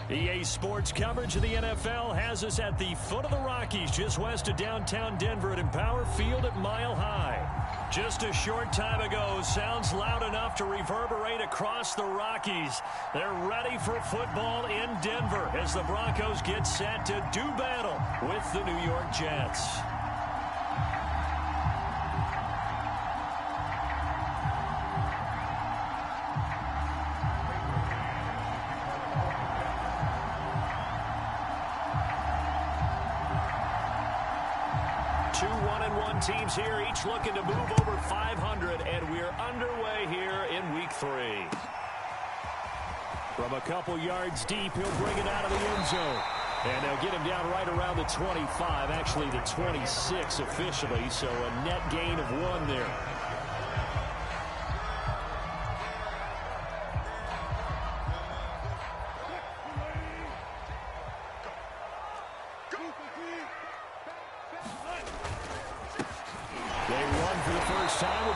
EA Sports coverage of the NFL has us at the foot of the Rockies, just west of downtown Denver at Empower Field at Mile High. Just a short time ago, sounds loud enough to reverberate across the Rockies. They're ready for football in Denver as the Broncos get set to do battle with the New York Jets. Two 1-1 teams here, each looking to move over 500, and we're underway here in Week 3. From a couple yards deep, he'll bring it out of the end zone. And they'll get him down right around the 25, actually the 26 officially, so a net gain of 1 there.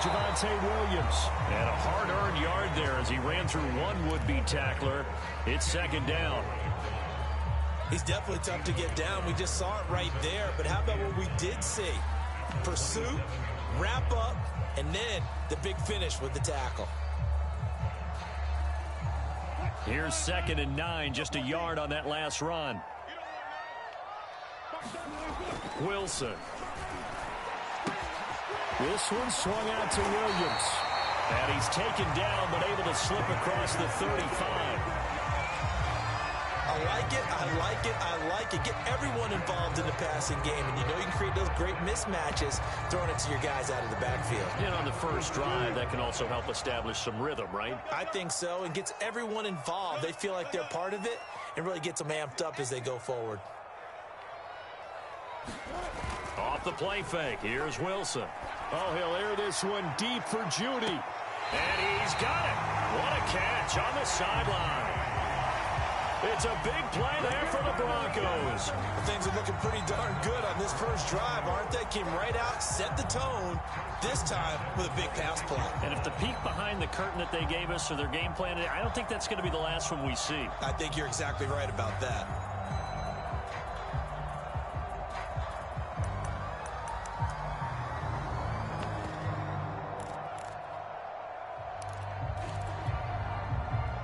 Javonte Williams. And a hard-earned yard there as he ran through one would-be tackler. It's second down. He's definitely tough to get down. We just saw it right there. But how about what we did see? Pursuit, wrap up, and then the big finish with the tackle. Here's 2nd and 9, just a yard on that last run. Wilson. This one swung out to Williams. And he's taken down, but able to slip across the 35. I like it, I like it, I like it. Get everyone involved in the passing game. And you know you can create those great mismatches throwing it to your guys out of the backfield. And on the first drive, that can also help establish some rhythm, right? I think so. It gets everyone involved. They feel like they're part of it and really gets them amped up as they go forward. Off the play fake, here's Wilson. Oh, he'll air this one deep for Judy. And he's got it. What a catch on the sideline. It's a big play there for the Broncos. Things are looking pretty darn good on this first drive, aren't they? Came right out, set the tone, this time with a big pass play. And if the peek behind the curtain that they gave us or their game plan, I don't think that's going to be the last one we see. I think you're exactly right about that.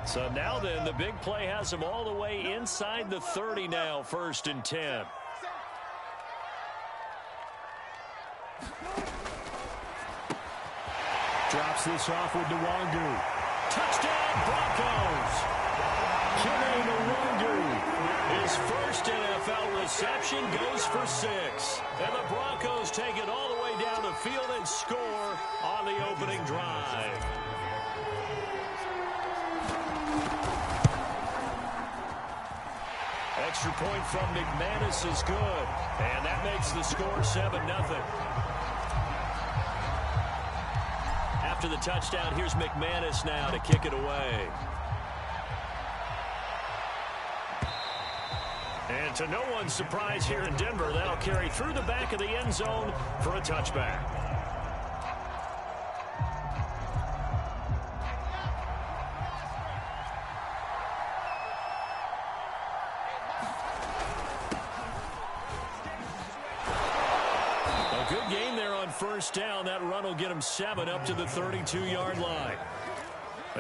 So now then, the big play has him all the way inside the 30 now, 1st and 10. Drops this off with Nwangu. Touchdown, Broncos! Kene Nwangu. His first NFL reception goes for 6. And the Broncos take it all the way down the field and score on the opening drive. Extra point from McManus is good. And that makes the score 7-0. After the touchdown, here's McManus now to kick it away. And to no one's surprise here in Denver, that'll carry through the back of the end zone for a touchback. Good game there on first down. That run will get him 7 up to the 32-yard line.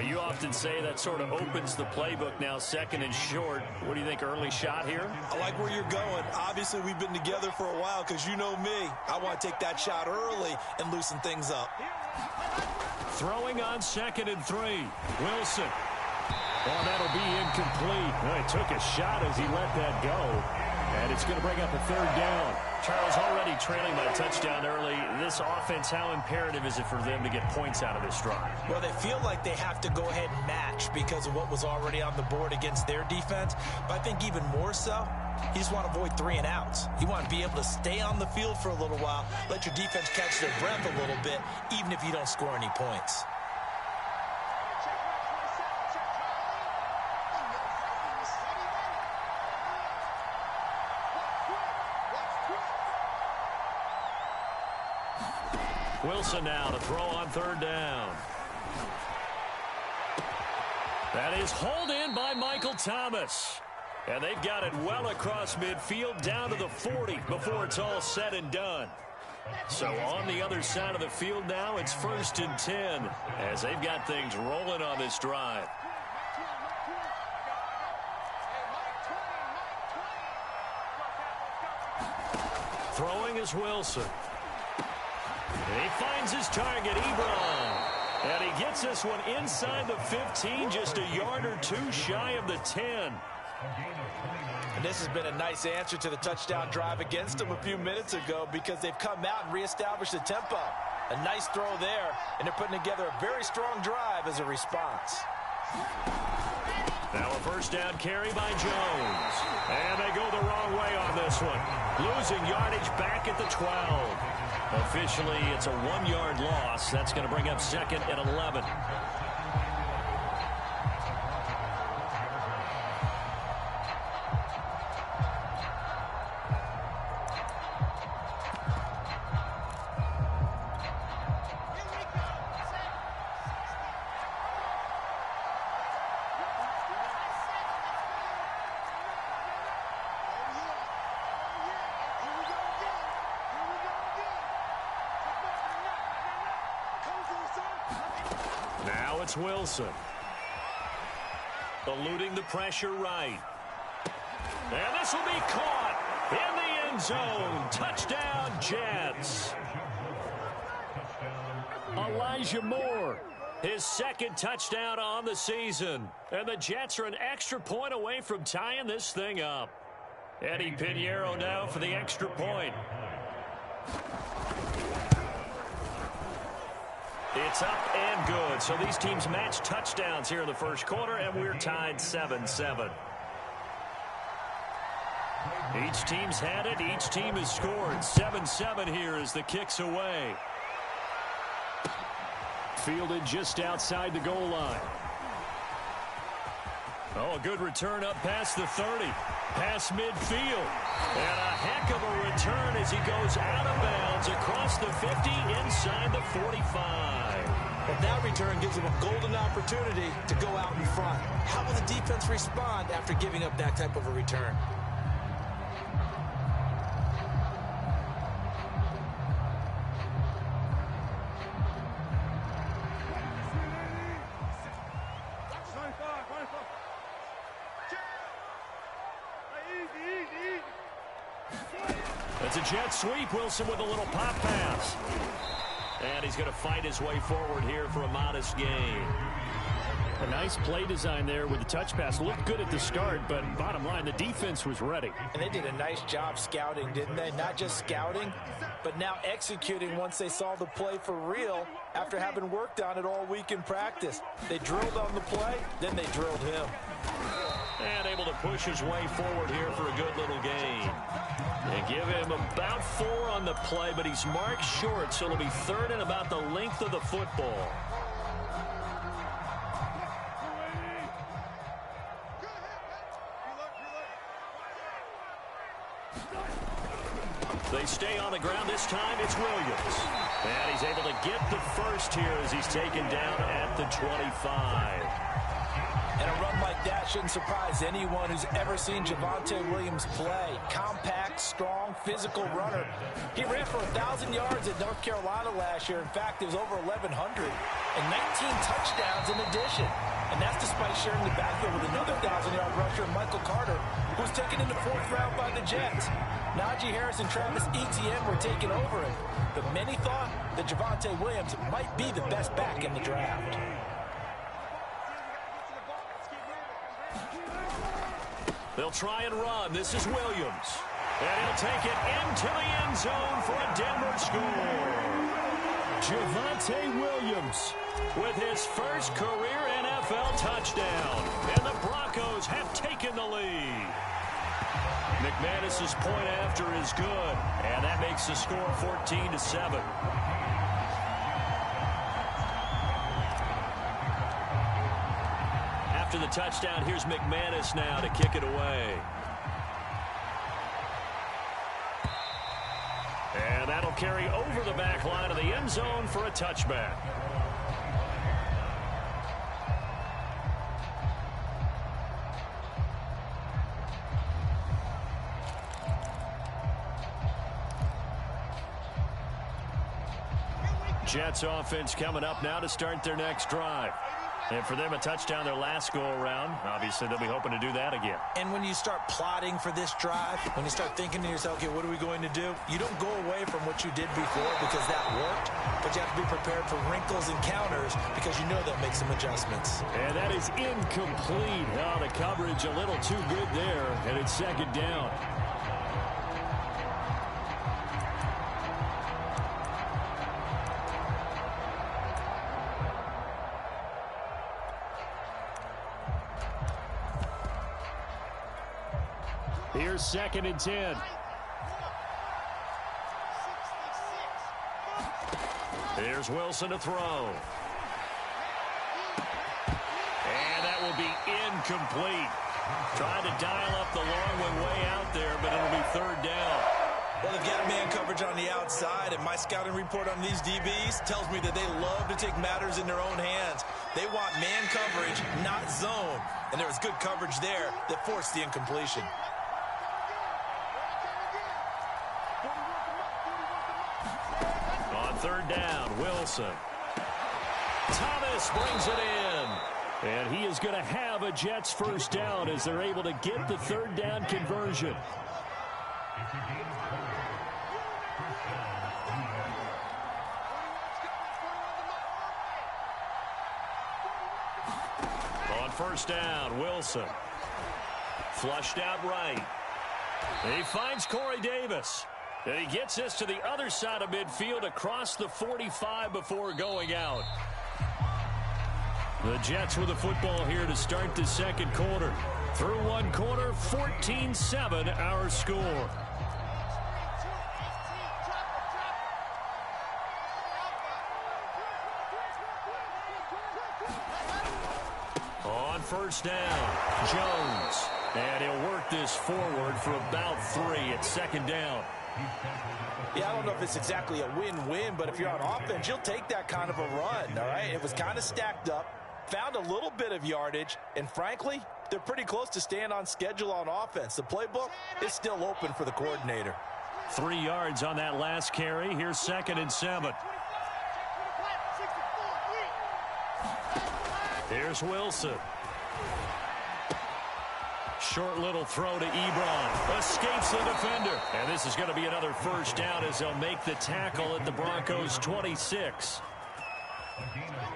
You often say that sort of opens the playbook now, 2nd and short. What do you think, early shot here? I like where you're going. Obviously, we've been together for a while because you know me. I want to take that shot early and loosen things up. Throwing on 2nd and 3. Wilson. Oh, that'll be incomplete. Well, he took a shot as he let that go. And it's going to bring up a 3rd down. Charles, already trailing by a touchdown early. This offense, how imperative is it for them to get points out of this drive? Well, they feel like they have to go ahead and match because of what was already on the board against their defense. But I think even more so, you just want to avoid 3 and outs. You want to be able to stay on the field for a little while, let your defense catch their breath a little bit, even if you don't score any points. Wilson now to throw on 3rd down. That is hauled in by Michael Thomas. And they've got it well across midfield down to the 40 before it's all said and done. So on the other side of the field now, it's 1st and 10 as they've got things rolling on this drive. Throwing is Wilson. And he finds his target, Ebron. And he gets this one inside the 15, just a yard or two shy of the 10. And this has been a nice answer to the touchdown drive against them a few minutes ago because they've come out and reestablished the tempo. A nice throw there, and they're putting together a very strong drive as a response. Now a first down carry by Jones. And they go the wrong way on this one. Losing yardage back at the 12. Officially, it's a 1-yard loss. That's going to bring up 2nd and 11. Now it's Wilson. Eluding the pressure right. And this will be caught in the end zone. Touchdown, Jets. Elijah Moore, his 2nd touchdown on the season. And the Jets are an extra point away from tying this thing up. Eddie Pinheiro now for the extra point. It's up and good. So these teams match touchdowns here in the first quarter, and we're tied 7-7. Each team's had it. Each team has scored. 7-7 here as the kick's away. Fielded just outside the goal line. Oh, a good return up past the 30. Past midfield. And a heck of a return as he goes out of bounds across the 50 inside the 45. But that return gives him a golden opportunity to go out in front. How will the defense respond after giving up that type of a return? It's a jet sweep. Wilson with a little pop pass. And he's going to fight his way forward here for a modest gain. A nice play design there with the touch pass. Looked good at the start, but bottom line, the defense was ready. And they did a nice job scouting, didn't they? Not just scouting, but now executing once they saw the play for real after having worked on it all week in practice. They drilled on the play, then they drilled him. And able to push his way forward here for a good little gain. They give him about 4 on the play, but he's marked short, so it'll be 3rd and about the length of the football. They stay on the ground. This time it's Williams. And he's able to get the first here as he's taken down at the 25. And a run like that shouldn't surprise anyone who's ever seen Javonte Williams play. Compact, strong, physical runner. He ran for 1,000 yards at North Carolina last year. In fact, it was over 1,100. And 19 touchdowns in addition. And that's despite sharing the backfield with another 1,000-yard rusher, Michael Carter, who was taken in the 4th round by the Jets. Najee Harris and Travis Etienne were taking over him. But many thought that Javonte Williams might be the best back in the draft. They'll try and run. This is Williams. And he'll take it into the end zone for a Denver score. Javonte Williams with his first career NFL touchdown. And the Broncos have taken the lead. McManus's point after is good. And that makes the score 14-7. After the touchdown, here's McManus now to kick it away. And that'll carry over the back line of the end zone for a touchback. Jets offense coming up now to start their next drive. And for them, a touchdown their last go-around. Obviously, they'll be hoping to do that again. And when you start plotting for this drive, when you start thinking to yourself, okay, what are we going to do? You don't go away from what you did before because that worked, but you have to be prepared for wrinkles and counters because you know they'll make some adjustments. And that is incomplete. Oh, the coverage a little too good there, and it's second down. Here's 2nd and 10. Here's Wilson to throw. And that will be incomplete. Trying to dial up the long one way out there, but it'll be 3rd down. Well, they've got man coverage on the outside, and my scouting report on these DBs tells me that they love to take matters in their own hands. They want man coverage, not zone. And there was good coverage there that forced the incompletion. On 3rd down, Wilson. Thomas brings it in. And he is going to have a Jets first down as they're able to get the 3rd down conversion. On 1st down, Wilson. Flushed out right. He finds Corey Davis. And he gets this to the other side of midfield across the 45 before going out. The Jets with the football here to start the 2nd quarter. Through 1 quarter, 14-7 our score. On 1st down, Jones. And he'll work this forward for about 3 at 2nd down. Yeah, I don't know if it's exactly a win-win, but if you're on offense, you'll take that kind of a run, all right? It was kind of stacked up, found a little bit of yardage, and frankly, they're pretty close to staying on schedule on offense. The playbook is still open for the coordinator. 3 yards on that last carry. Here's 2nd and 7. Here's Wilson. Short little throw to Ebron. Escapes the defender. And this is going to be another first down as they'll make the tackle at the Broncos 26.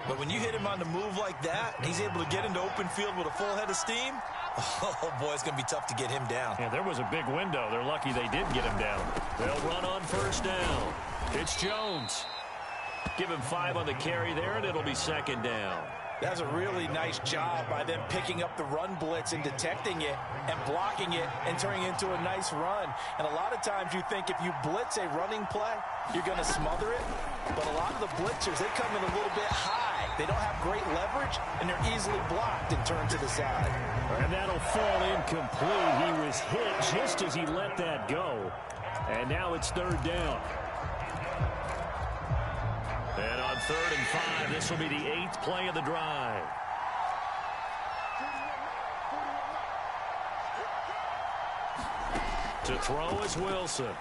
But when you hit him on the move like that, he's able to get into open field with a full head of steam. Oh, boy, it's going to be tough to get him down. Yeah, there was a big window. They're lucky they did get him down. They'll run on 1st down. It's Jones. Give him 5 on the carry there, and it'll be 2nd down. That's a really nice job by them picking up the run blitz and detecting it and blocking it and turning it into a nice run. And a lot of times you think if you blitz a running play, you're going to smother it. But a lot of the blitzers, they come in a little bit high. They don't have great leverage, and they're easily blocked and turned to the side. And that'll fall incomplete. He was hit just as he let that go. And now it's 3rd down. And on 3rd and 5, this will be the 8th play of the drive. To throw is Wilson.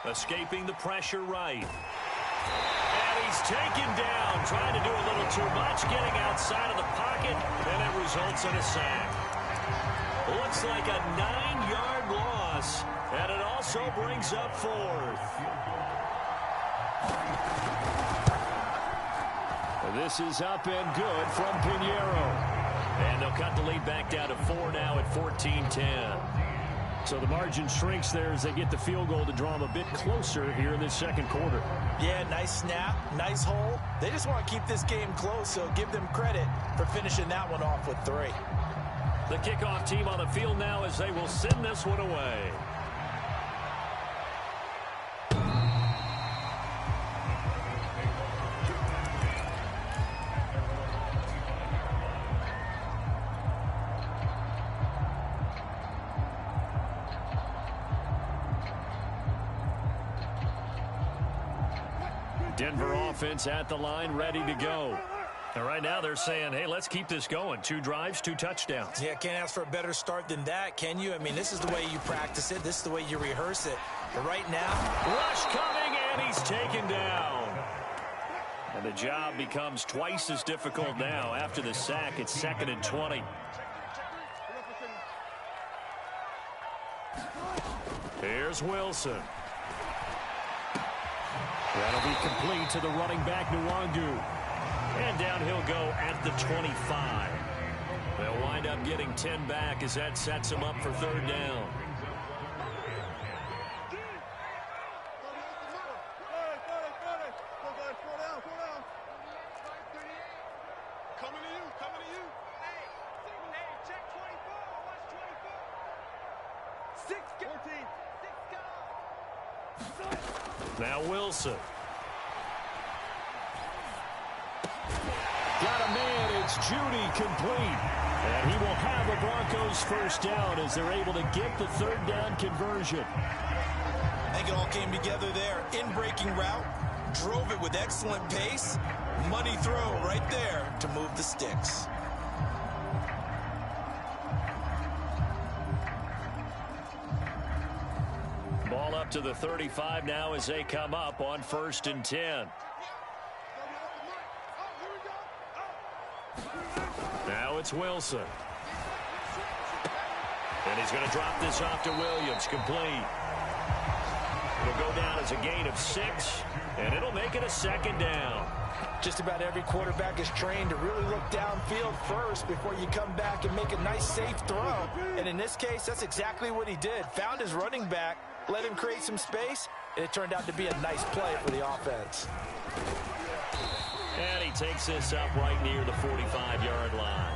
Escaping the pressure right. And he's taken down, trying to do a little too much, getting outside of the pocket, and it results in a sack. Looks like a 9-yard loss, and it also brings up 4th. This is up and good from Pinheiro. And they'll cut the lead back down to 4 now at 14-10. So the margin shrinks there as they get the field goal to draw them a bit closer here in this 2nd quarter. Yeah, nice snap, nice hole. They just want to keep this game close, so give them credit for finishing that one off with 3. The kickoff team on the field now as they will send this one away. Denver offense at the line, ready to go. And right now they're saying, hey, let's keep this going. 2 drives, 2 touchdowns. Yeah, can't ask for a better start than that, can you? I mean, this is the way you practice it. This is the way you rehearse it. But right now, rush coming, and And he's taken down. And the job becomes twice as difficult now. After the sack, it's 2nd and 20. Here's Wilson. That'll be complete to the running back, Nwangu. And down he'll go at the 25. They'll wind up getting 10 back as that sets them up for 3rd down. Now Wilson. Got a man. It's Judy complete. And he will have a Broncos 1st down as they're able to get the 3rd down conversion. I think it all came together there. In-breaking route. Drove it with excellent pace. Money throw right there to move the sticks. Ball up to the 35 now as they come up on 1st and 10. Now it's Wilson. And he's going to drop this off to Williams. Complete. It'll go down as a gain of 6, and it'll make it a 2nd down. Just about every quarterback is trained to really look downfield first before you come back and make a nice, safe throw. And in this case, that's exactly what he did. Found his running back, let him create some space, and it turned out to be a nice play for the offense. And he takes this up right near the 45-yard line.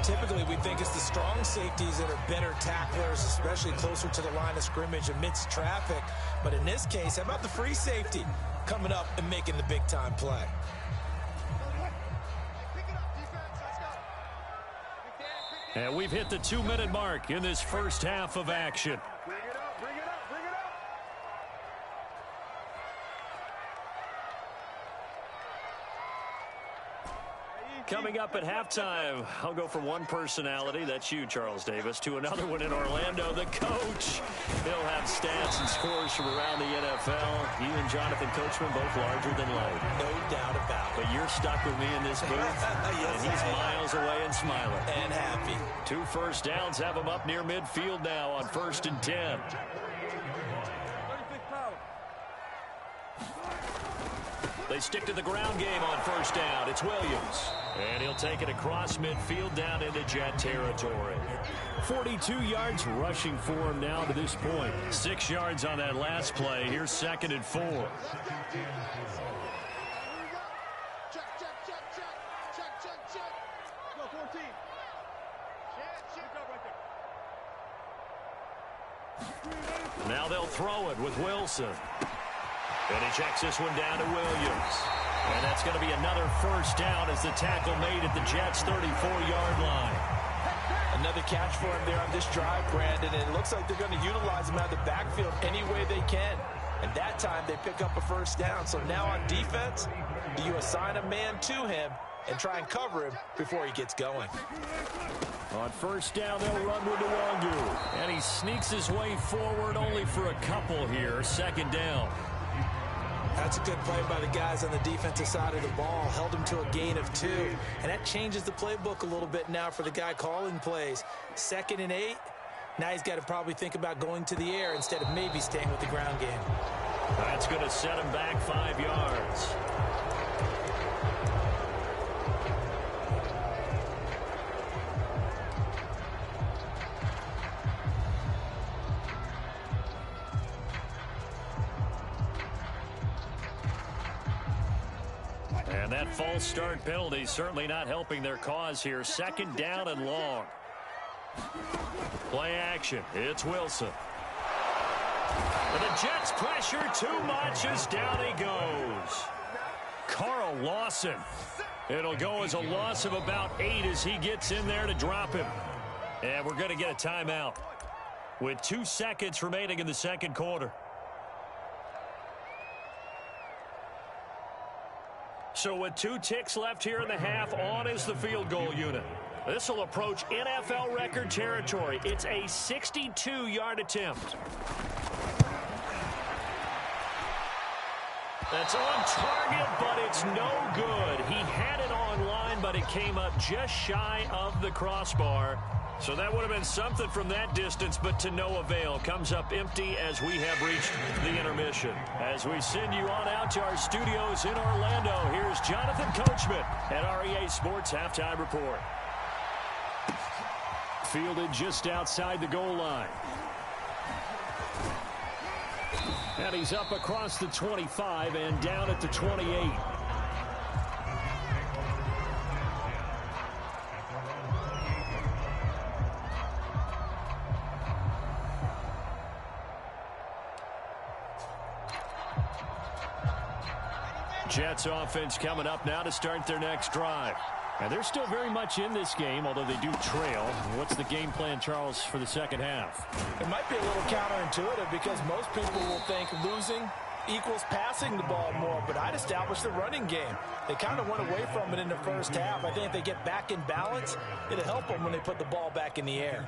Typically, we think it's the strong safeties that are better tacklers, especially closer to the line of scrimmage amidst traffic. But in this case, how about the free safety coming up and making the big-time play? And we've hit the 2-minute mark in this first half of action. Coming up at halftime, I'll go from one personality, that's you, Charles Davis, to another one in Orlando, the coach. He'll have stats and scores from around the NFL. You and Jonathan Coachman both larger than life. No doubt about it. But you're stuck with me in this booth, yes, and he's miles away and smiling. And happy. 2 1st downs have him up near midfield now on 1st and 10. They stick to the ground game on 1st down. It's Williams. And he'll take it across midfield down into Jet territory. 42 yards rushing for him now to this point. 6 yards on that last play. Here's 2nd and 4. Now they'll throw it with Wilson. And he checks this one down to Williams. And that's going to be another 1st down as the tackle made at the Jets' 34-yard line. Another catch for him there on this drive, Brandon. And it looks like they're going to utilize him out of the backfield any way they can. And that time they pick up a 1st down. So now on defense, do you assign a man to him and try and cover him before he gets going? On 1st down, they'll run with Nwangu. And he sneaks his way forward only for a couple here. 2nd down. That's a good play by the guys on the defensive side of the ball. Held him to a gain of 2. And that changes the playbook a little bit now for the guy calling plays. 2nd and 8. Now he's got to probably think about going to the air instead of maybe staying with the ground game. That's going to set him back 5 yards. And that false start penalty certainly not helping their cause here. 2nd down and long. Play action. It's Wilson. And the Jets pressure too much as down he goes. Carl Lawson. It'll go as a loss of about 8 as he gets in there to drop him. And we're going to get a timeout with 2 seconds remaining in the 2nd quarter. So with 2 ticks left here in the half, on is the field goal unit. This will approach NFL record territory. It's a 62-yard attempt. That's on target, but it's no good. He had it on line, but it came up just shy of the crossbar. So that would have been something from that distance, but to no avail. Comes up empty as we have reached the intermission. As we send you on out to our studios in Orlando, here's Jonathan Coachman at REA Sports Halftime Report. Fielded just outside the goal line. And he's up across the 25 and down at the 28. Jets offense coming up now to start their next drive. And they're still very much in this game, although they do trail. What's the game plan, Charles, for the second half? It might be a little counterintuitive because most people will think losing equals passing the ball more, but I'd establish the running game. They kind of went away from it in the first half. I think if they get back in balance, it'll help them when they put the ball back in the air.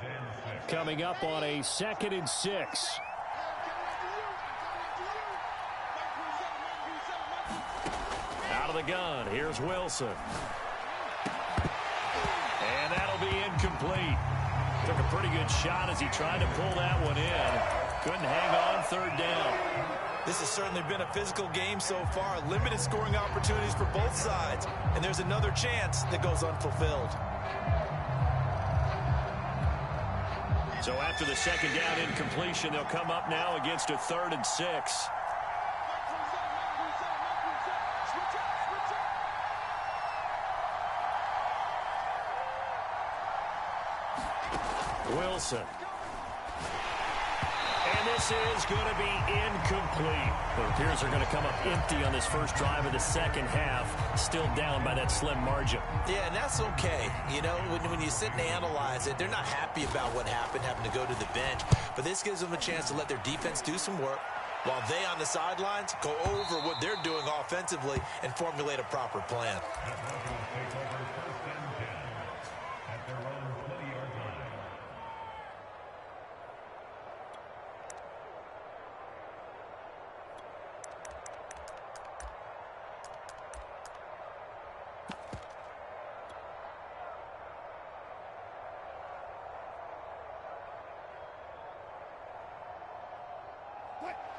Coming up on a 2nd and 6. Out of the gun, here's Wilson. And that'll be incomplete. Took a pretty good shot as he tried to pull that one in. Couldn't hang on 3rd down. This has certainly been a physical game so far. Limited scoring opportunities for both sides. And there's another chance that goes unfulfilled. So after the 2nd down incompletion, they'll come up now against a 3rd and 6. Wilson. And this is going to be incomplete. It appears they're going to come up empty on this first drive of the second half. Still down by that slim margin. Yeah, and that's okay. You know, when you sit and analyze it, they're not happy about what happened, having to go to the bench. But this gives them a chance to let their defense do some work while they on the sidelines go over what they're doing offensively and formulate a proper plan.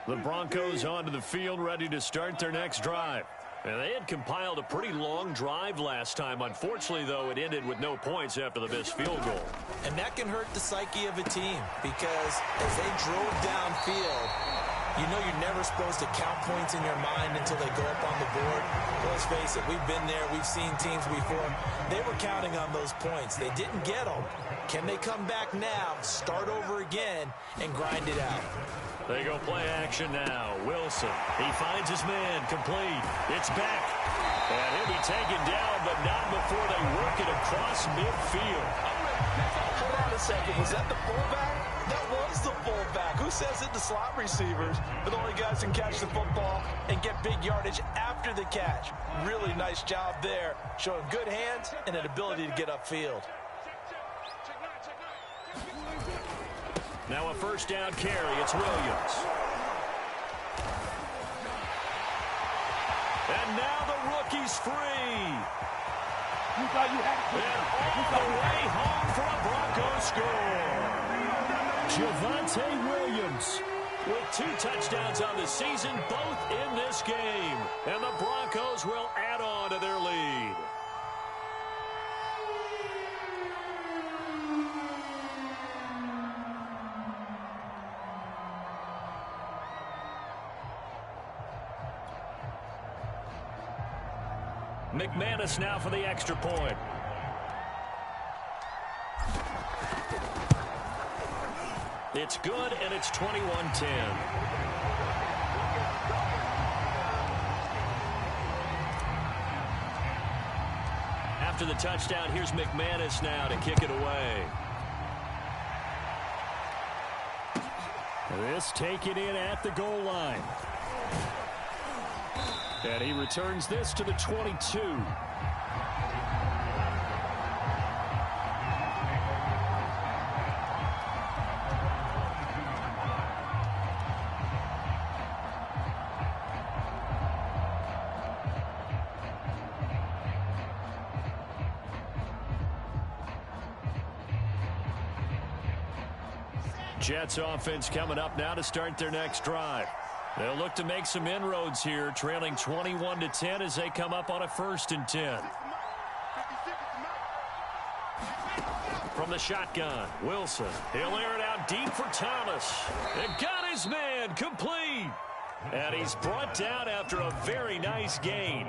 The Broncos onto the field, ready to start their next drive. And they had compiled a pretty long drive last time. Unfortunately, though, it ended with no points after the missed field goal. And that can hurt the psyche of a team because as they drove downfield, you know you're never supposed to count points in your mind until they go up on the board. Let's face it, we've been there. We've seen teams before. They were counting on those points. They didn't get them. Can they come back now, start over again, and grind it out? They go play action now. Wilson, he finds his man, complete. It's back. And he'll be taken down, but not before they work it across midfield. Hold on a second. Was that the fullback? That was the fullback. Who says it? The slot receivers. But the only guys can catch the football and get big yardage after the catch. Really nice job there, showing good hands and an ability to get upfield. Now a first down carry. It's Williams. And now the rookie's free. And all the way home for a Broncos score. Javonte Williams with 2 touchdowns on the season, both in this game. And the Broncos will add on to their lead. McManus now for the extra point. It's good, and it's 21-10. After the touchdown, here's McManus now to kick it away. This taken in at the goal line. And he returns this to the 22. Jets offense coming up now to start their next drive. They'll look to make some inroads here, trailing 21-10 as they come up on a 1st and 10. From the shotgun, Wilson. He'll air it out deep for Thomas. And got his man complete. And he's brought down after a very nice gain.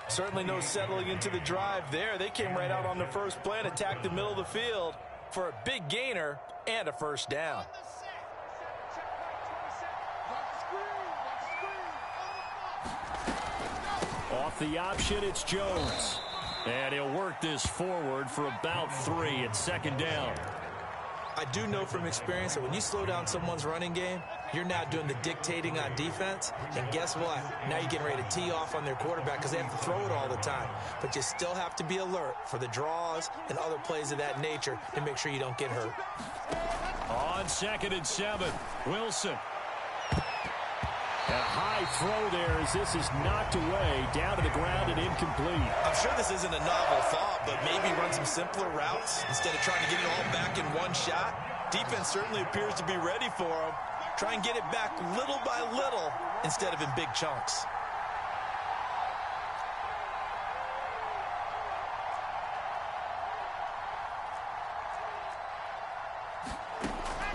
Certainly no settling into the drive there. They came right out on the first play and attacked the middle of the field for a big gainer and a 1st down. Off the option, it's Jones. And he'll work this forward for about 3 at 2nd down. I do know from experience that when you slow down someone's running game, you're now doing the dictating on defense. And guess what? Now you're getting ready to tee off on their quarterback because they have to throw it all the time. But you still have to be alert for the draws and other plays of that nature to make sure you don't get hurt. On 2nd and 7, Wilson. A high throw there as this is knocked away, down to the ground and incomplete. I'm sure this isn't a novel thought, but maybe run some simpler routes instead of trying to get it all back in one shot. Defense certainly appears to be ready for him. Try and get it back little by little instead of in big chunks.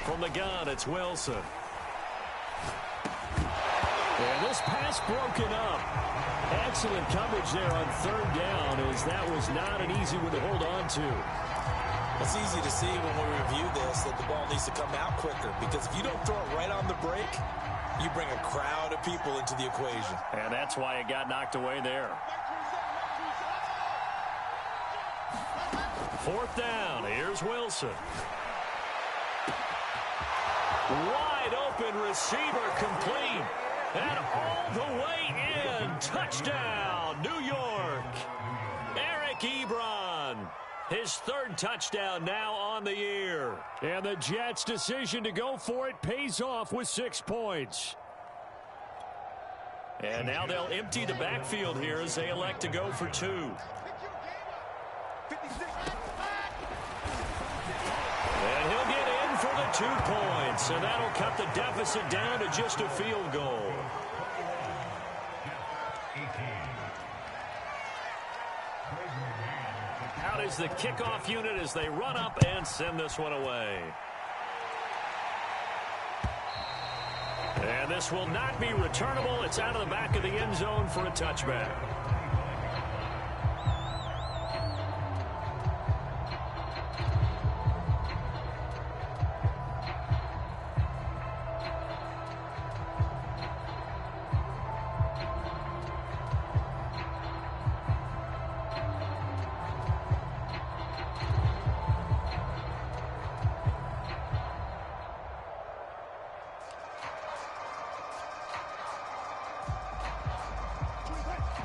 From the gun, it's Wilson. And this pass broken up. Excellent coverage there on 3rd down, as that was not an easy one to hold on to. It's easy to see when we review this that the ball needs to come out quicker, because if you don't throw it right on the break, you bring a crowd of people into the equation. And that's why it got knocked away there. 4th down. Here's Wilson. Wide open receiver complete. And all the way in. Touchdown, New York. Eric Ebron. His 3rd touchdown now on the year. And the Jets' decision to go for it pays off with 6 points. And now they'll empty the backfield here as they elect to go for 2. And he'll get in for the 2 points. And that'll cut the deficit down to just a field goal. Out is the kickoff unit as they run up and send this one away. And this will not be returnable. It's out of the back of the end zone for a touchback.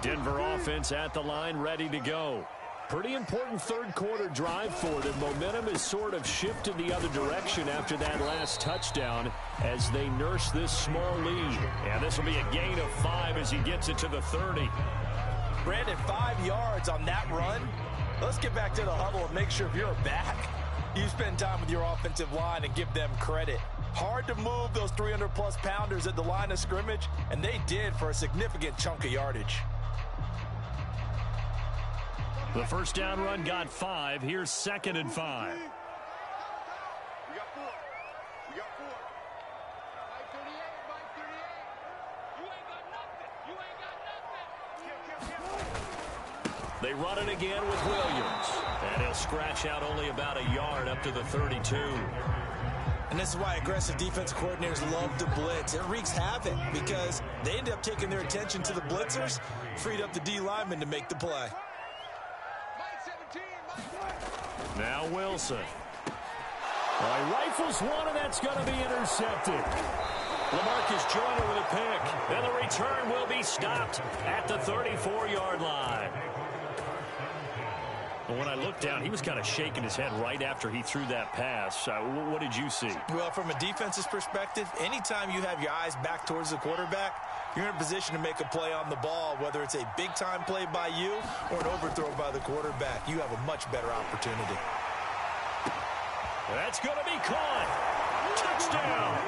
Denver offense at the line, ready to go. Pretty important 3rd quarter drive for them. Momentum has sort of shifted the other direction after that last touchdown as they nurse this small lead. And this will be a gain of 5 as he gets it to the 30. Brandon, 5 yards on that run. Let's get back to the huddle and make sure if you're a back, you spend time with your offensive line and give them credit. Hard to move those 300-plus pounders at the line of scrimmage, and they did for a significant chunk of yardage. The 1st down run got 5. Here's 2nd and 5. They run it again with Williams. And he'll scratch out only about a yard up to the 32. And this is why aggressive defensive coordinators love to blitz. It wreaks havoc because they end up taking their attention to the blitzers, freed up the D lineman to make the play. Now Wilson. Well, he rifles one, and that's going to be intercepted. LaMarcus Joyner with a pick. And the return will be stopped at the 34-yard line. Well, when I looked down, he was kind of shaking his head right after he threw that pass. What did you see? Well, from a defense's perspective, anytime you have your eyes back towards the quarterback, you're in a position to make a play on the ball, whether it's a big-time play by you or an overthrow by the quarterback. You have a much better opportunity. That's going to be caught. Touchdown!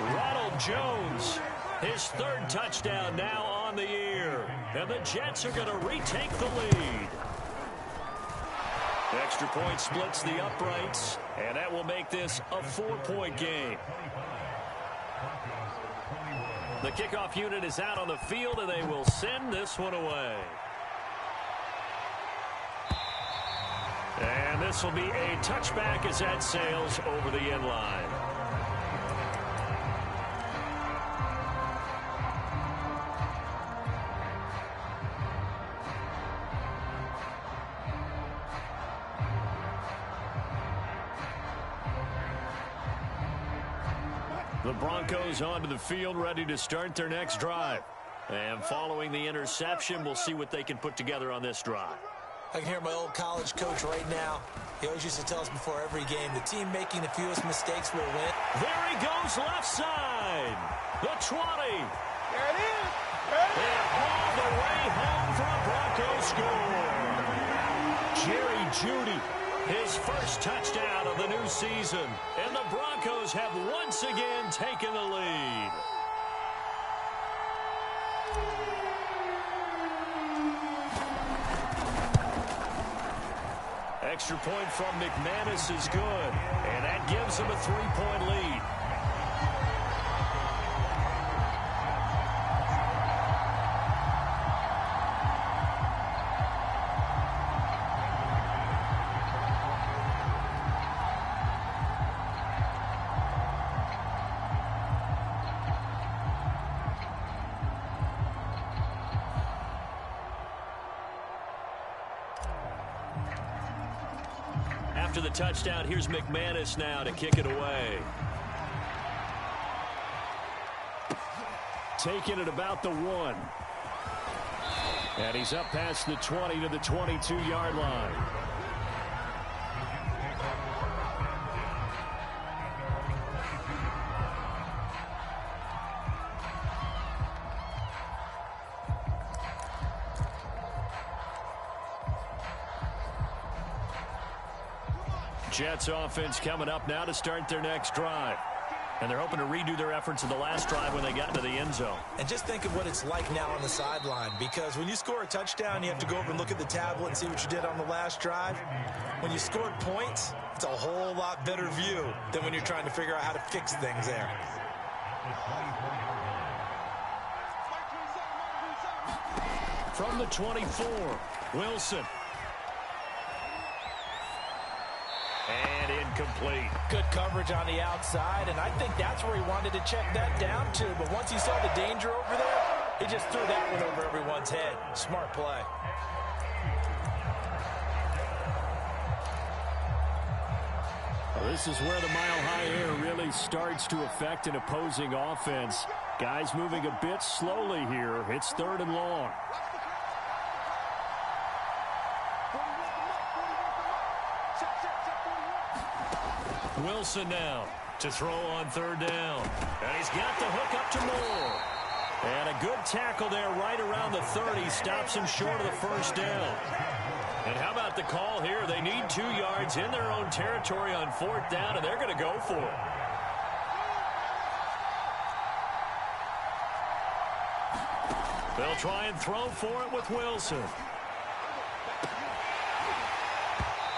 Ronald Jones, his third touchdown now on the year. And the Jets are going to retake the lead. Extra point splits the uprights, and that will make this a 4-point game. The kickoff unit is out on the field, and they will send this one away. And this will be a touchback as that sails over the end line. The Broncos onto the field, ready to start their next drive. And following the interception, we'll see what they can put together on this drive. I can hear my old college coach right now. He always used to tell us before every game, the team making the fewest mistakes will win. There he goes, left side. The 20. There it is. And all the way home for a Broncos score. Jerry Jeudy, his first touchdown of the new season. And the Broncos have once again taken the lead. Extra point from McManus is good, and that gives him a 3-point lead. After the touchdown, here's McManus now to kick it away. Taking it about the 1. And he's up past the 20 to the 22-yard line. Jets offense coming up now to start their next drive. And they're hoping to redo their efforts in the last drive when they got into the end zone. And just think of what it's like now on the sideline, because when you score a touchdown, you have to go over and look at the tablet and see what you did on the last drive. When you scored points, it's a whole lot better view than when you're trying to figure out how to fix things there. From the 24, Wilson. And incomplete. Good coverage on the outside, and I think that's where he wanted to check that down to. But once he saw the danger over there, he just threw that one over everyone's head. Smart play. Well, this is where the mile-high air really starts to affect an opposing offense. Guys moving a bit slowly here. It's 3rd and long. Wilson now to throw on 3rd down. And he's got the hook up to Moore. And a good tackle there right around the 30. Stops him short of the 1st down. And how about the call here? They need 2 yards in their own territory on 4th down, and they're going to go for it. They'll try and throw for it with Wilson.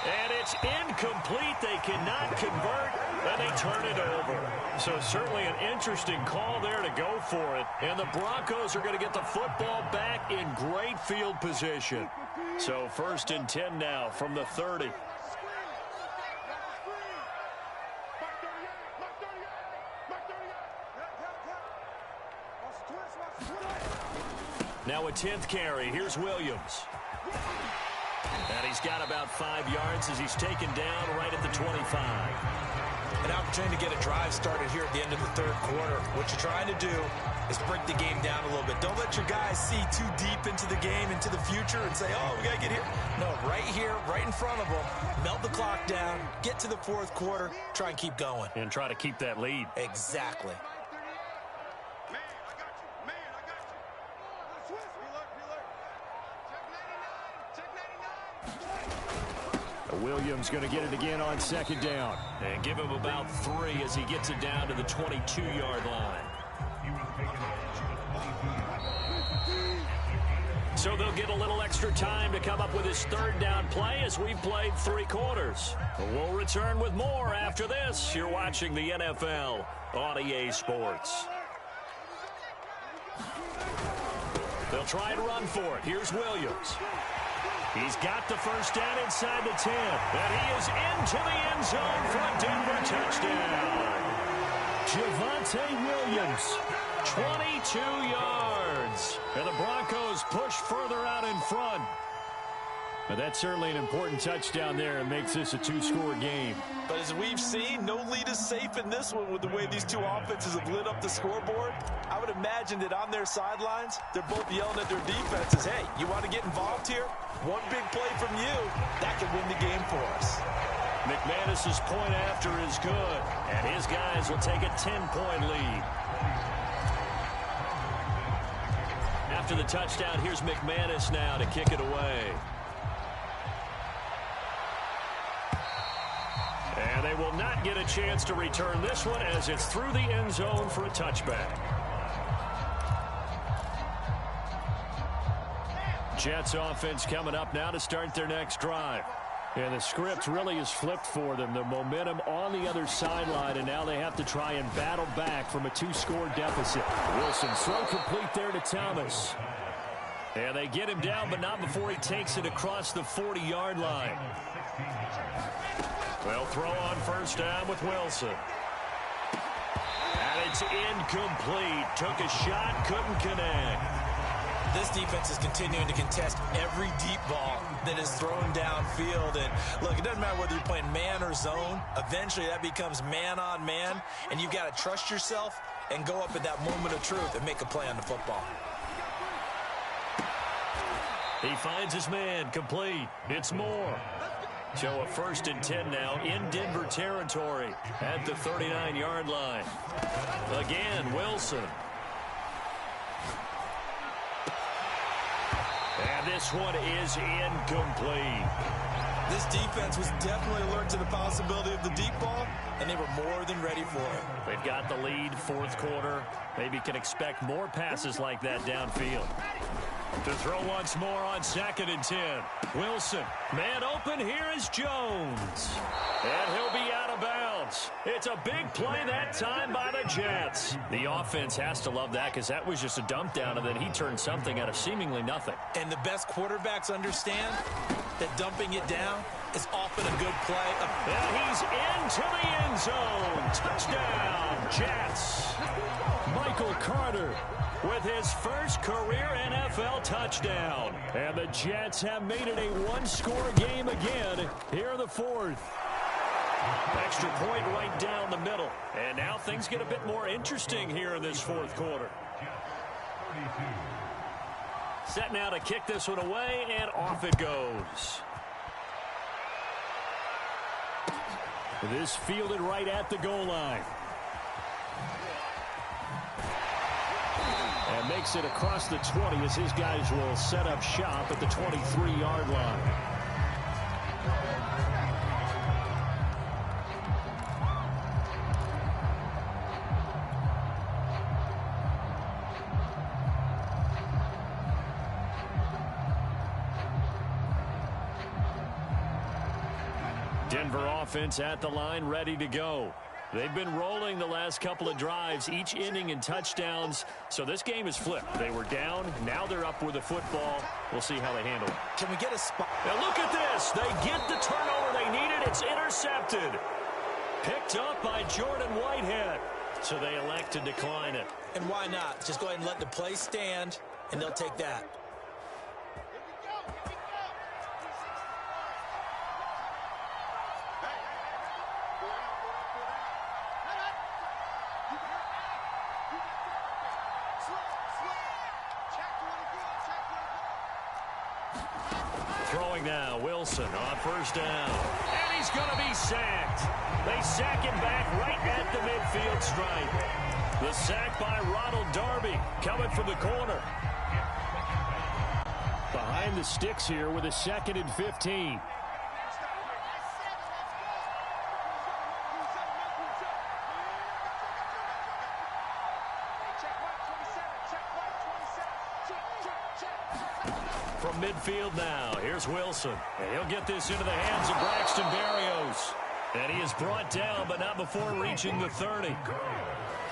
And it's incomplete. They cannot convert, and they turn it over. So certainly an interesting call there to go for it. And the Broncos are going to get the football back in great field position. So 1st and 10 now from the 30. Now a 10th carry. Here's Williams. And he's got about 5 yards as he's taken down right at the 25. An opportunity to get a drive started here at the end of the 3rd quarter. What you're trying to do is break the game down a little bit. Don't let your guys see too deep into the game, into the future, and say, oh, we got to get here. No, right here, right in front of them. Melt the clock down, get to the 4th quarter, try and keep going. And try to keep that lead. Exactly. Williams going to get it again on second down. And give him about 3 as he gets it down to the 22-yard line. So they'll get a little extra time to come up with his third down play as we've played 3 quarters. We'll return with more after this. You're watching the NFL on EA Sports. They'll try and run for it. Here's Williams. He's got the first down inside the 10. And he is into the end zone for a Denver touchdown. Javonte Williams, 22 yards. And the Broncos push further out in front. But that's certainly an important touchdown there. It makes this a 2-score game. But as we've seen, no lead is safe in this one with the way these two offenses have lit up the scoreboard. I would imagine that on their sidelines, they're both yelling at their defenses, hey, you want to get involved here? One big play from you, that could win the game for us. McManus's point after is good, and his guys will take a 10-point lead. After the touchdown, here's McManus now to kick it away. And they will not get a chance to return this one as it's through the end zone for a touchback. Jets offense coming up now to start their next drive. And the script really is flipped for them. The momentum on the other sideline, and now they have to try and battle back from a 2-score deficit. Wilson throw complete there to Thomas. And they get him down, but not before he takes it across the 40-yard line. They'll throw on first down with Wilson. And it's incomplete. Took a shot, couldn't connect. This defense is continuing to contest every deep ball that is thrown downfield. And look, it doesn't matter whether you're playing man or zone. Eventually that becomes man on man, and you've got to trust yourself and go up at that moment of truth and make a play on the football. He finds his man, complete. It's Moore. So a 1st and 10 now in Denver territory at the 39-yard line. Again, Wilson. And this one is incomplete. This defense was definitely alert to the possibility of the deep ball, and they were more than ready for it. They've got the lead, 4th quarter. Maybe can expect more passes like that downfield. To throw once more on 2nd and 10. Wilson, man open, here is Jones. And he'll be out of bounds. It's a big play that time by the Jets. The offense has to love that because that was just a dump down, and then he turned something out of seemingly nothing. And the best quarterbacks understand that dumping it down is often a good play. And he's into the end zone. Touchdown, Jets. Michael Carter with his first career NFL touchdown. And the Jets have made it a 1-score game again here in the 4th. Extra point right down the middle. And now things get a bit more interesting here in this 4th quarter. Set now to kick this one away, and off it goes. This fielded right at the goal line. And makes it across the 20 as his guys will set up shop at the 23-yard line. Denver offense at the line, ready to go. They've been rolling the last couple of drives, each inning in touchdowns. So this game is flipped. They were down. Now they're up with the football. We'll see how they handle it. Can we get a spot? Now look at this. They get the turnover they needed. It's intercepted. Picked up by Jordan Whitehead. So they elect to decline it. And why not? Just go ahead and let the play stand, and they'll take that. Throwing now, Wilson on first down. And he's going to be sacked. They sack him back right at the midfield stripe. The sack by Ronald Darby coming from the corner. Behind the sticks here with a 2nd and 15. From midfield now, here's Wilson. And he'll get this into the hands of Braxton Berrios. And he is brought down, but not before reaching the 30.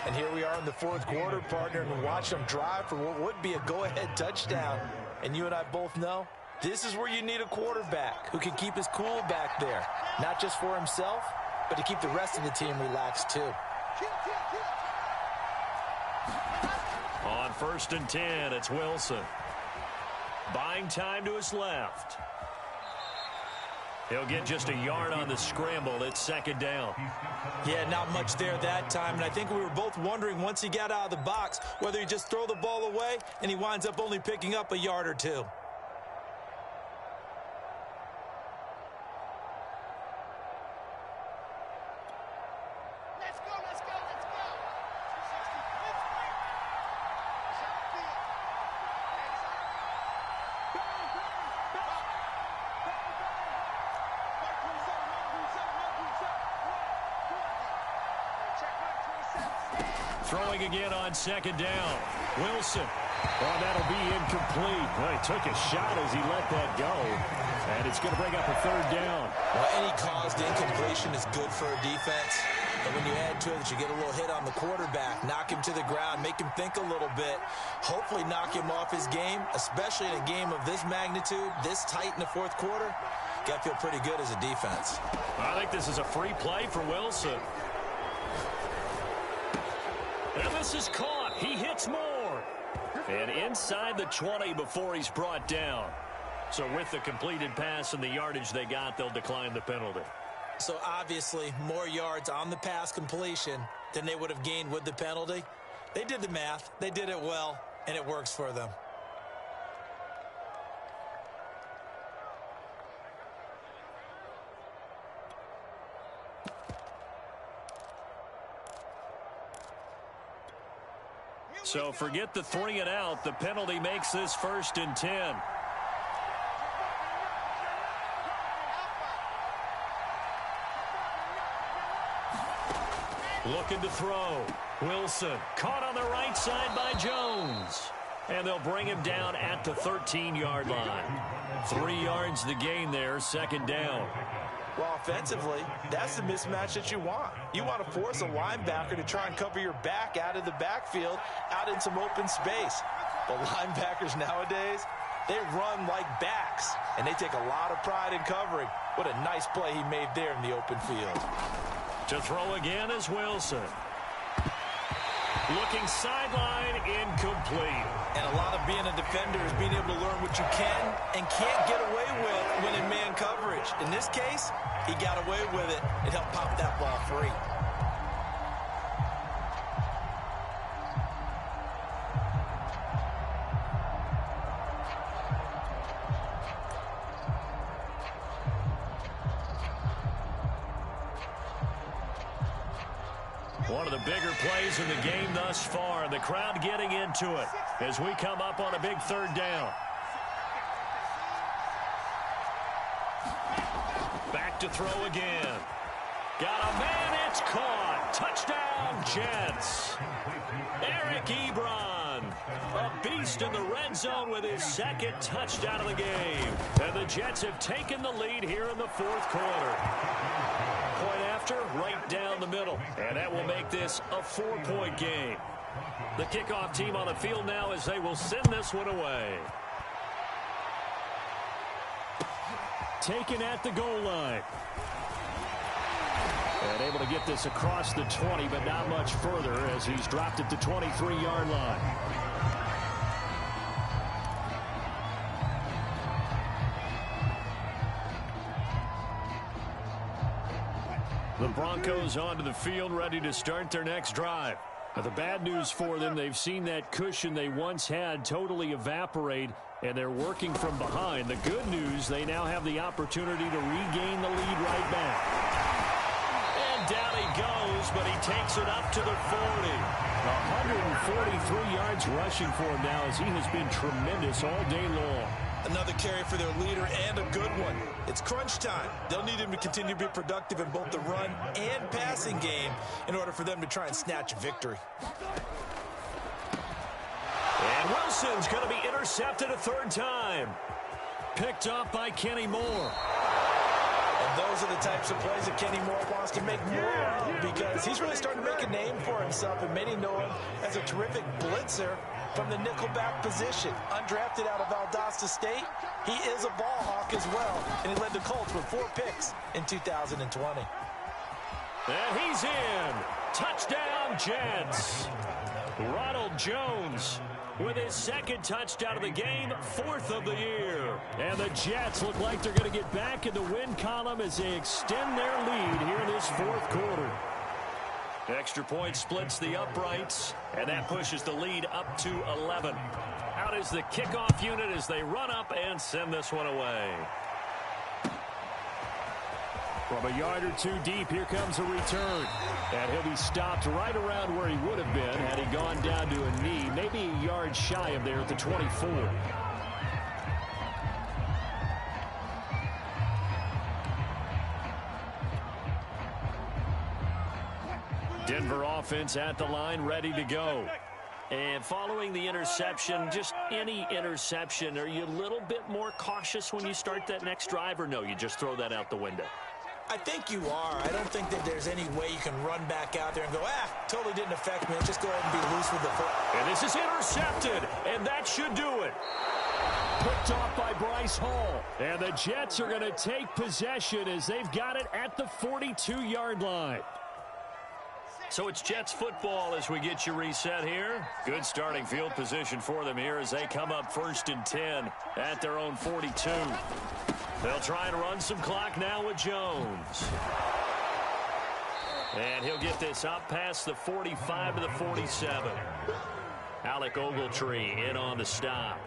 And here we are in the fourth quarter, partner, and watch them drive for what would be a go-ahead touchdown. And you and I both know this is where you need a quarterback who can keep his cool back there, not just for himself, but to keep the rest of the team relaxed too. On 1st and 10, it's Wilson. Buying time to his left. He'll get just a yard on the scramble. It's 2nd down. Yeah, not much there that time. And I think we were both wondering once he got out of the box whether he just throw the ball away and he winds up only picking up a yard or two. Throwing again on 2nd down. Wilson. Oh, that'll be incomplete. Well, he took a shot as he let that go. And it's going to bring up a 3rd down. Well, any caused incompletion is good for a defense. And when you add to it that you get a little hit on the quarterback, knock him to the ground, make him think a little bit, hopefully knock him off his game, especially in a game of this magnitude, this tight in the fourth quarter. Got to feel pretty good as a defense. I think this is a free play for Wilson. And this is caught. He hits more. And inside the 20 before he's brought down. So with the completed pass and the yardage they got, they'll decline the penalty. So obviously more yards on the pass completion than they would have gained with the penalty. They did the math. They did it well, and it works for them. So forget the 3 and out. The penalty makes this 1st and 10. Looking to throw. Wilson caught on the right side by Jones. And they'll bring him down at the 13-yard line. 3 yards the gain there, 2nd down. Well, offensively, that's the mismatch that you want. You want to force a linebacker to try and cover your back out of the backfield, out in some open space. But linebackers nowadays, they run like backs, and they take a lot of pride in covering. What a nice play he made there in the open field. To throw again is Wilson. Looking sideline, incomplete. And a lot of being a defender is being able to learn what you can and can't get away with when in man coverage. In this case, he got away with it and helped pop that ball free. One of the bigger plays in the game thus far. The crowd getting into it as we come up on a big 3rd down. Back to throw again. Got a man, it's caught. Touchdown, Jets. Eric Ebron, a beast in the red zone with his 2nd touchdown of the game. And the Jets have taken the lead here in the 4th quarter. Point after, right down the middle. And that will make this a 4-point game. The kickoff team on the field now as they will send this one away. Taken at the goal line. And able to get this across the 20, but not much further as he's dropped at the 23-yard line. The Broncos onto the field, ready to start their next drive. Now, the bad news for them, they've seen that cushion they once had totally evaporate, and they're working from behind. The good news, they now have the opportunity to regain the lead right back. And down he goes, but he takes it up to the 40. 143 yards rushing for him now as he has been tremendous all day long. Another carry for their leader and a good one. It's crunch time. They'll need him to continue to be productive in both the run and passing game in order for them to try and snatch a victory. And Wilson's going to be intercepted a third time. Picked up by Kenny Moore. And those are the types of plays that Kenny Moore wants to make more of, because he's really starting to make a name for himself, and many know him as a terrific blitzer from the nickelback position. Undrafted out of Valdosta State, he is a ball hawk as well, and he led the Colts with 4 picks in 2020. And he's in. Touchdown, Jets. Ronald Jones with his second touchdown of the game, 4th of the year. And the Jets look like they're going to get back in the win column as they extend their lead here in this 4th quarter. Extra point splits the uprights, and that pushes the lead up to 11. Out is the kickoff unit as they run up and send this one away. From a yard or two deep, here comes a return. And he'll be stopped right around where he would have been had he gone down to a knee, maybe a yard shy of there at the 24. Denver offense at the line, ready to go. And following the interception, just any interception, are you a little bit more cautious when you start that next drive, or no, you just throw that out the window? I think you are. I don't think that there's any way you can run back out there and go, totally didn't affect me. Just go ahead and be loose with the foot. And this is intercepted, and that should do it. Picked off by Bryce Hall. And the Jets are going to take possession as they've got it at the 42-yard line. So it's Jets football as we get you reset here. Good starting field position for them here as they come up 1st and 10 at their own 42. They'll try and run some clock now with Jones. And he'll get this up past the 45 to the 47. Alec Ogletree in on the stop.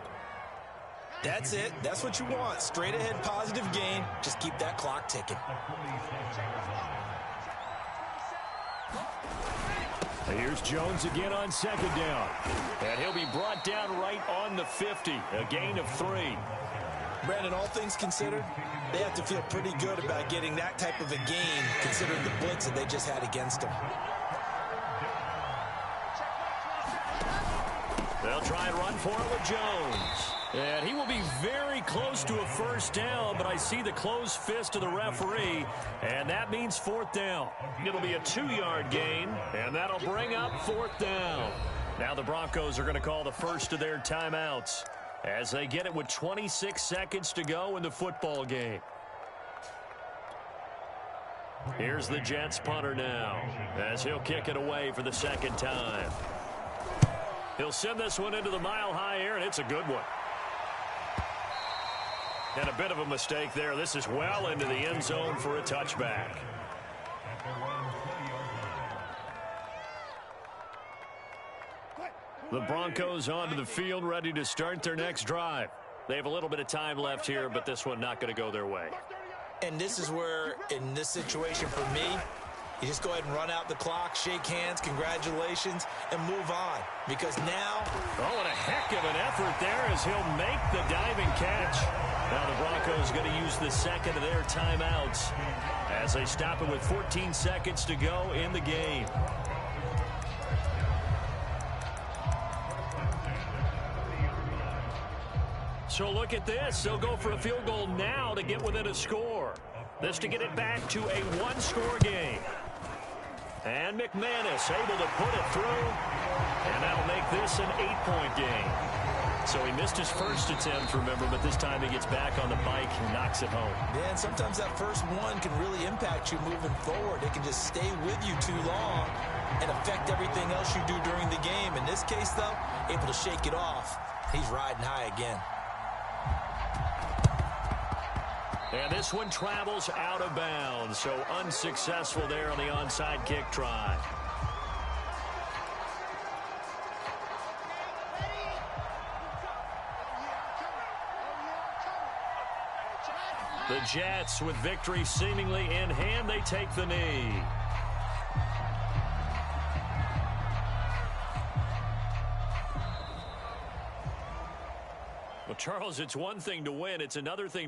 That's it. That's what you want. Straight ahead positive gain. Just keep that clock ticking. Here's Jones again on 2nd down. And he'll be brought down right on the 50. A gain of 3. Brandon, all things considered, they have to feel pretty good about getting that type of a gain considering the blitz that they just had against them. They'll try and run for it with Jones. And he will be very close to a 1st down, but I see the closed fist of the referee, and that means 4th down. It'll be a 2-yard gain, and that'll bring up 4th down. Now the Broncos are going to call the first of their timeouts as they get it with 26 seconds to go in the football game. Here's the Jets punter now as he'll kick it away for the 2nd time. He'll send this one into the mile-high air, and it's a good one. And a bit of a mistake there. This is well into the end zone for a touchback. The Broncos onto the field, ready to start their next drive. They have a little bit of time left here, but this one not going to go their way. And this is where, in this situation for me, you just go ahead and run out the clock, shake hands, congratulations, and move on. Because now... Oh, and a heck of an effort there as he'll make the diving catch. Now the Broncos going to use the 2nd of their timeouts as they stop it with 14 seconds to go in the game. So look at this. They'll go for a field goal now to get within a score. This to get it back to a 1-score game. And McManus able to put it through. And that'll make this an 8-point game. So he missed his first attempt, remember, but this time he gets back on the bike and knocks it home. Yeah, and sometimes that first one can really impact you moving forward. It can just stay with you too long and affect everything else you do during the game. In this case, though, able to shake it off. He's riding high again. And this one travels out of bounds, so unsuccessful there on the onside kick try. The Jets, with victory seemingly in hand, they take the knee. Well, Charles, it's one thing to win. It's another thing